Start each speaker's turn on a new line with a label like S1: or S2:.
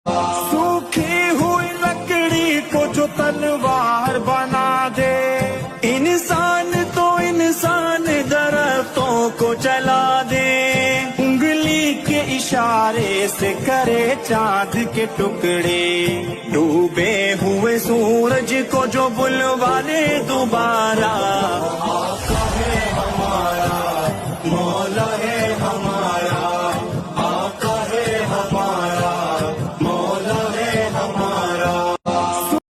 S1: सूखी हुई लकड़ी को जो तलवार बना दे, इंसान तो इंसान दरख्तों को जला दे, उंगली के इशारे से करे चांद के टुकड़े, डूबे हुए सूरज को जो बुलवा ले दोबारा, आका है हमारा, मौला है